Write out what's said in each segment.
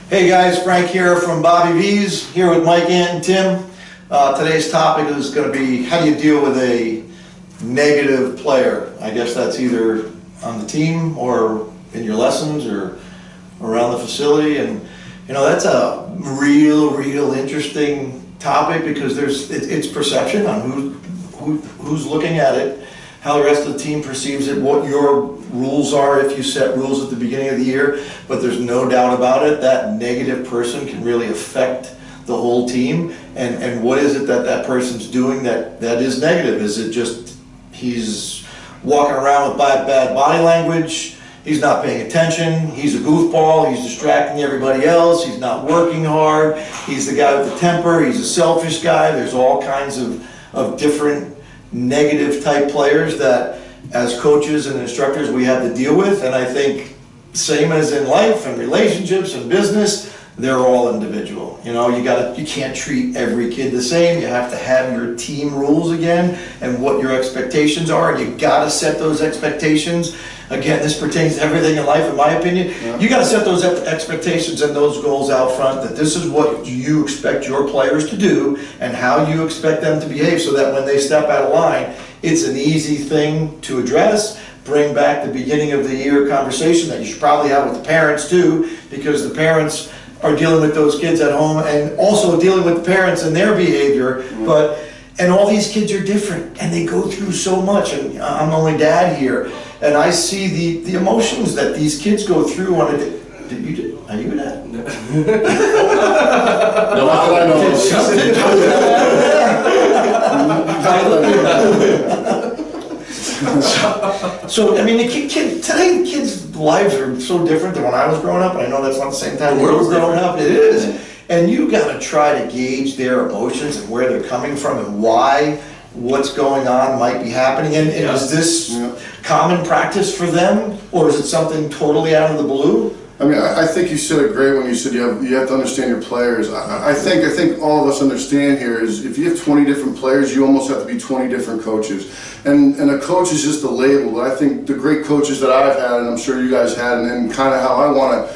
Hey guys, Frank here from Bobby V's, here with Mike and Tim. Today's topic is going to be how do you deal with a negative player. I guess that's either on the team or in your lessons or around the facility. And you know, that's a real interesting topic because it's perception on who's looking at it, how the rest of the team perceives it, what your rules are if you set rules at the beginning of the year. But there's no doubt about it, that negative person can really affect the whole team. And what is it that person's doing that is negative? Is it just he's walking around with bad body language, he's not paying attention, he's a goofball, he's distracting everybody else, he's not working hard, he's the guy with the temper, he's a selfish guy? There's all kinds of different negative type players that as coaches and instructors we have to deal with. And I think same as in life and relationships and business, they're all individual. You know, you can't treat every kid the same. You have to have your team rules again and what your expectations are, and you got to set those expectations. Again, this pertains to everything in life, in my opinion. Yeah. You got to set those expectations and those goals out front, that this is what you expect your players to do and how you expect them to behave, so that when they step out of line, it's an easy thing to address. Bring back the beginning of the year conversation that you should probably have with the parents too, because the parents are dealing with those kids at home and also dealing with the parents and their behavior. And all these kids are different and they go through so much, and I'm the only dad here, and I see the emotions that these kids go through on a day. Are you a dad? No. No, I know. So I mean, today the kids' lives are so different than when I was growing up, and I know that's not the same time we were growing up. It is, and you got to try to gauge their emotions and where they're coming from and why what's going on might be happening. And is this common practice for them, or is it something totally out of the blue? I mean, I think you said it great when you said you have to understand your players. I think all of us understand here is if you have 20 different players, you almost have to be 20 different coaches. And a coach is just a label. But I think the great coaches that I've had, and I'm sure you guys had, and kind of how I want to,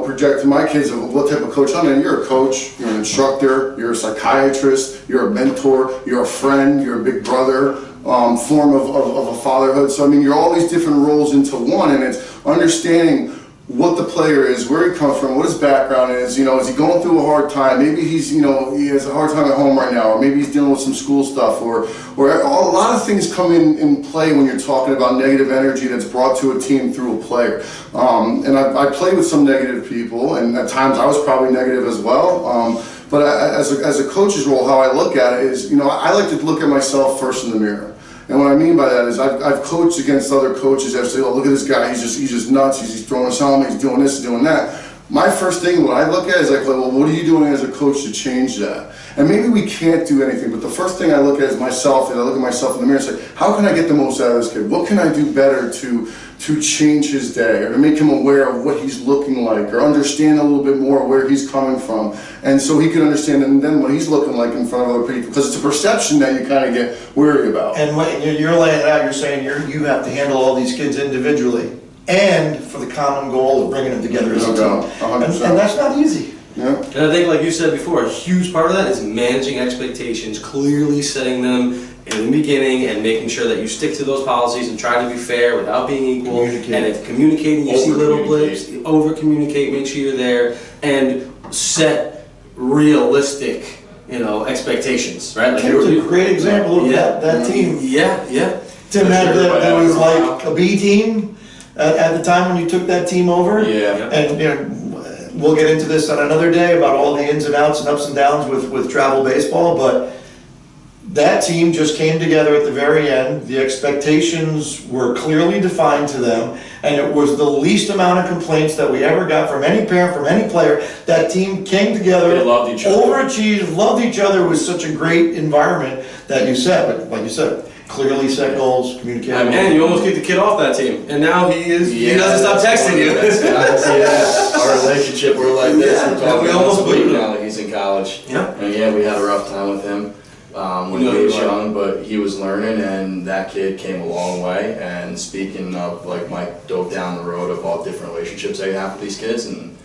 project to my kids of what type of coach I'm in. You're a coach, you're an instructor, you're a psychiatrist, you're a mentor, you're a friend, you're a big brother, form of a fatherhood. So I mean, you're all these different roles into one, and it's understanding what the player is, where he comes from, what his background is. Is he going through a hard time? Maybe he has a hard time at home right now, or maybe he's dealing with some school stuff, or a lot of things come in play when you're talking about negative energy that's brought to a team through a player. And I played with some negative people, and at times I was probably negative as well. But as a coach's role, how I look at it is, I like to look at myself first in the mirror. And what I mean by that is I've coached against other coaches that say, oh, look at this guy, he's just nuts, he's throwing his helmet, he's doing this, doing that. My first thing, what I look at is like, well, what are you doing as a coach to change that? And maybe we can't do anything, but the first thing I look at is myself, and I look at myself in the mirror and say, how can I get the most out of this kid? What can I do better to change his day, or to make him aware of what he's looking like, or understand a little bit more where he's coming from, and so he can understand and then what he's looking like in front of other people, because it's a perception that you kind of get worried about. And when you're laying it out, you're saying you have to handle all these kids individually and for the common goal of bringing them together as a team. 100%. And that's not easy. Yeah. And I think, like you said before, a huge part of that is managing expectations, clearly setting them in the beginning and making sure that you stick to those policies and try to be fair without being equal. And if communicating, you see little blips, over-communicate, make sure you're there, and set realistic, expectations, right? Like Tim's a great example of that team. Yeah. Tim had that was like a B team at the time when you took that team over. Yeah. And we'll get into this on another day about all the ins and outs and ups and downs with travel baseball, but that team just came together at the very end. The expectations were clearly defined to them, and it was the least amount of complaints that we ever got from any parent, from any player. That team came together, they loved each other, overachieved, loved each other. It was such a great environment that you set, but like you said, clearly set goals, communicate. Man, you almost kicked the kid off that team, and now he doesn't stop texting you. Our relationship, we're like this. We're talking we almost this week now that he's in college. Yeah. And we had a rough time with him when he was young, but he was learning, and that kid came a long way. And speaking of, like Mike dove down the road of all different relationships they have with these kids, and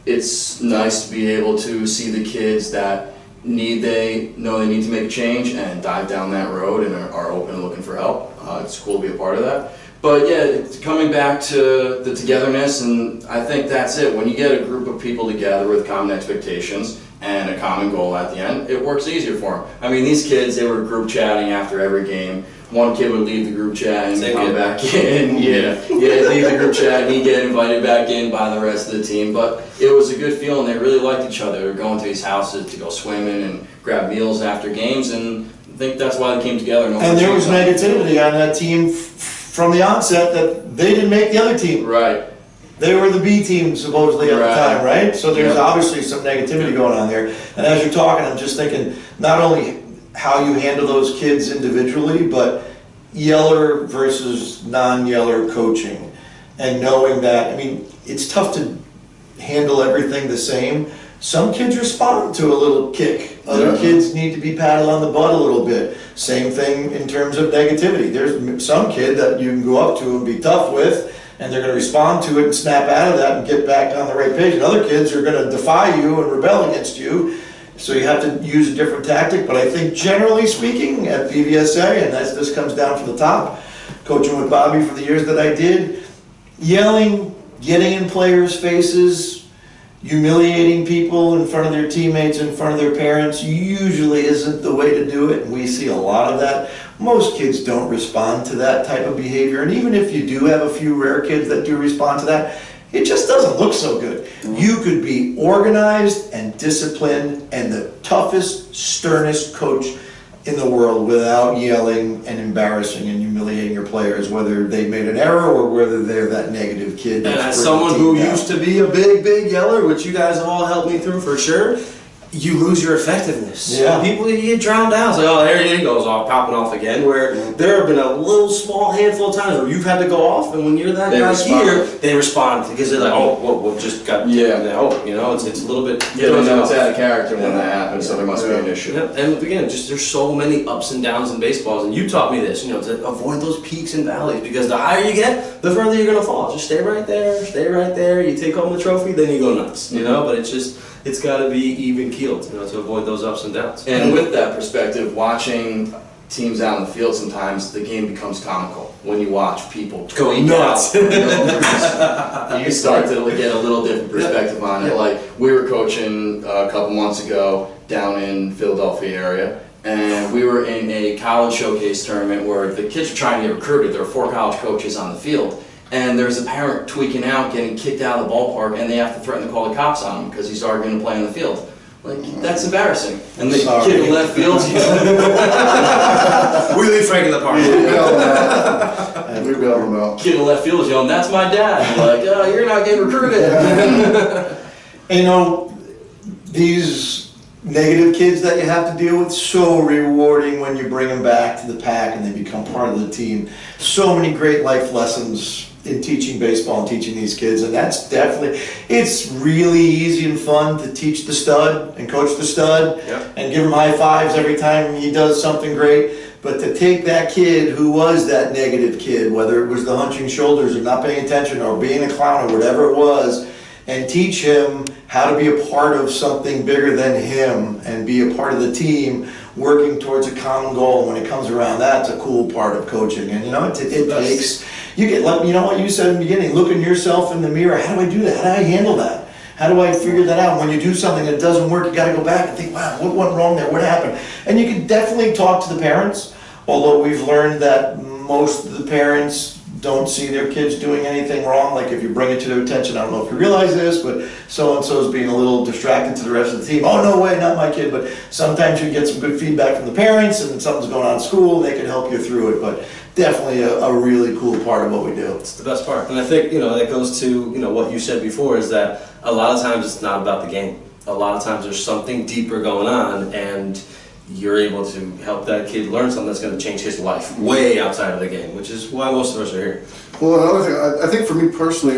it's nice to be able to see the kids that know they need to make a change and dive down that road and are open and looking for help. It's cool to be a part of that. But yeah, it's coming back to the togetherness, and I think that's it. When you get a group of people together with common expectations and a common goal at the end, it works easier for them. I mean, these kids, they were group chatting after every game. One kid would leave the group chat and come back in. Leave the group chat and he'd get invited back in by the rest of the team. But it was a good feeling. They really liked each other. They were going to these houses to go swimming and grab meals after games, and I think that's why they came together. And there was negativity on that team from the onset that they didn't make the other team. Right. They were the B team supposedly at the time, right? So there's obviously some negativity going on there. And as you're talking, I'm just thinking not only how you handle those kids individually, but yeller versus non-yeller coaching. And knowing that, I mean, it's tough to handle everything the same. Some kids respond to a little kick. Other kids need to be patted on the butt a little bit. Same thing in terms of negativity. There's some kid that you can go up to and be tough with, and they're going to respond to it and snap out of that and get back on the right page. And other kids are going to defy you and rebel against you. So you have to use a different tactic. But I think generally speaking at BVSA, and this comes down from the top, coaching with Bobby for the years that I did, yelling, getting in players' faces, humiliating people in front of their teammates, in front of their parents, usually isn't the way to do it. And we see a lot of that. Most kids don't respond to that type of behavior. And even if you do have a few rare kids that do respond to that, it just doesn't look so good. You could be organized and disciplined and the toughest, sternest coach in the world without yelling and embarrassing and humiliating your players, whether they made an error or whether they're that negative kid. And as someone who used to be a big yeller, which you guys have all helped me through for sure, you lose your effectiveness. Yeah. People, you get drowned out. It's like, oh, there he goes, off, popping off again. Where there have been a little small handful of times where you've had to go off, and when you're that guy here, they respond because they're like, oh, whoa, just got it's a little bit. Yeah, they know it's out of character when that happens, so there must be an issue. Yeah. And again, just there's so many ups and downs in baseballs, and you taught me this, to avoid those peaks and valleys, because the higher you get, the further you're gonna fall. Just stay right there. You take home the trophy, then you go nuts, But it's got to be even keeled, to avoid those ups and downs. And with that perspective, watching teams out in the field, sometimes the game becomes comical when you watch people going nuts. You start to get a little different perspective on it. Like, we were coaching a couple months ago down in Philadelphia area, and we were in a college showcase tournament where the kids are trying to get recruited. There are 4 college coaches on the field. And there's a parent tweaking out, getting kicked out of the ballpark, and they have to threaten to call the cops on him because he's arguing to play on the field. Like, that's embarrassing. And the kid in left field, we leave Frank in the park. We bailed him out. Kid in left field is yelling, "That's my dad." You're like, oh, you're not getting recruited. These negative kids that you have to deal with, so rewarding when you bring them back to the pack and they become part of the team. So many great life lessons in teaching baseball and teaching these kids, and that's definitely, it's really easy and fun to teach the stud and coach the stud and give him high fives every time he does something great. But to take that kid who was that negative kid, whether it was the hunching shoulders or not paying attention or being a clown or whatever it was, and teach him how to be a part of something bigger than him and be a part of the team working towards a common goal. When it comes around, that's a cool part of coaching. And it takes, you get, like, what you said in the beginning, looking yourself in the mirror. How do I do that? How do I handle that? How do I figure that out? When you do something that doesn't work, you got to go back and think, wow, what went wrong there? What happened? And you can definitely talk to the parents, although we've learned that most of the parents don't see their kids doing anything wrong. Like, if you bring it to their attention, I don't know if you realize this, but so-and-so's being a little distracted to the rest of the team. Oh, no way, not my kid. But sometimes you get some good feedback from the parents, and something's going on in school, they can help you through it. But definitely a really cool part of what we do. It's the best part. And I think, that goes to, what you said before, is that a lot of times it's not about the game. A lot of times there's something deeper going on, and you're able to help that kid learn something that's going to change his life way outside of the game, which is why most of us are here. Well, another thing, I think for me personally,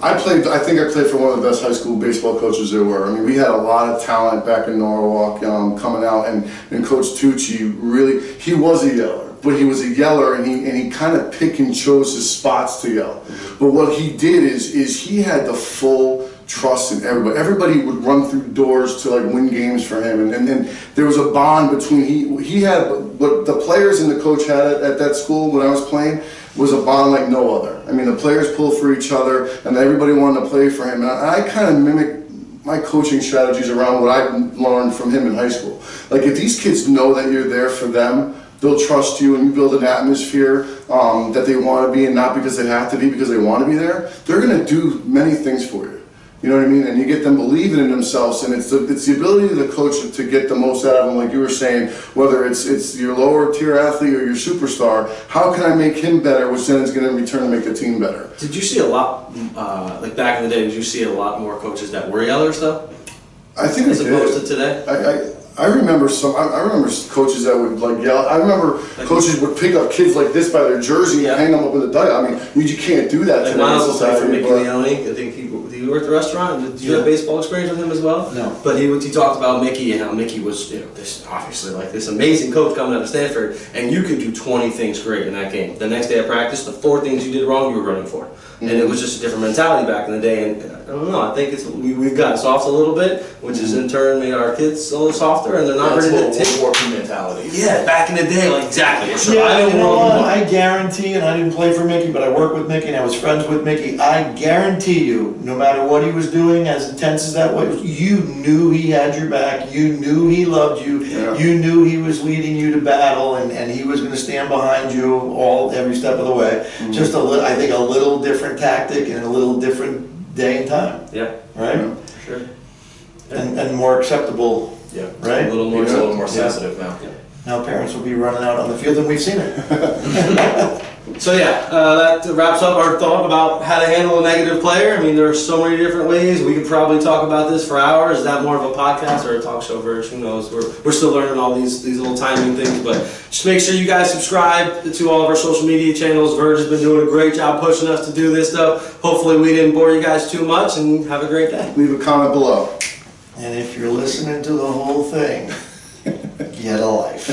I think I played for one of the best high school baseball coaches there were. I mean, we had a lot of talent back in Norwalk coming out, and Coach Tucci really, he was a yeller. But he was a yeller, and he kind of pick and chose his spots to yell. But what he did is he had the full trust in everybody. Everybody would run through doors to like win games for him, and there was a bond between he had what the players and the coach had at that school when I was playing was a bond like no other. I mean, the players pulled for each other, and everybody wanted to play for him. And I kind of mimicked my coaching strategies around what I learned from him in high school. Like, if these kids know that you're there for them, they'll trust you, and you build an atmosphere that they want to be in, not because they have to be, because they want to be there. They're going to do many things for you. You know what I mean? And you get them believing in themselves, and it's the ability of the coach to get the most out of them, like you were saying, whether it's your lower tier athlete or your superstar, how can I make him better, which then is going to in return make the team better. Did you see a lot, like back in the day, did you see a lot more coaches that were yellers though? I think as opposed to today? I remember I remember coaches that would like yell. I remember coaches would pick up kids like this by their jersey and hang them up in the dugout. I mean, you can't do that today. My uncle played for Mickey Leone. I think did you work at the restaurant? Did you have baseball experience with him as well? No. But he talked about Mickey and how Mickey was, this obviously like this amazing coach coming out of Stanford, and you could do 20 things great in that game. The next day of practice, the 4 things you did wrong, you were running for. And it was just a different mentality back in the day, and I don't know, I think we've gotten soft a little bit, which has in turn made our kids a little softer, and they're not ready to take World War II mentality. Yeah, back in the day, like exactly. Yeah, you know what? I guarantee, and I didn't play for Mickey, but I worked with Mickey and I was friends with Mickey. I guarantee you, no matter what he was doing, as intense as that was, you knew he had your back. You knew he loved you. Yeah. You knew he was leading you to battle, and he was going to stand behind you every step of the way. Just I think a little different tactic and a little different day and time. Yeah, right. Yeah. sure. And more acceptable. Yeah, Right? a little more sensitive now. Yeah. Now parents will be running out on the field, and we've seen it. So yeah, that wraps up our thought about how to handle a negative player. I mean, there are so many different ways. We could probably talk about this for hours. Is that more of a podcast or a talk show version? Who knows? We're still learning all these little timing things, but just make sure you guys subscribe to all of our social media channels. Verge has been doing a great job pushing us to do this stuff. Hopefully we didn't bore you guys too much, and have a great day. Leave a comment below. And if you're listening to the whole thing, get a life.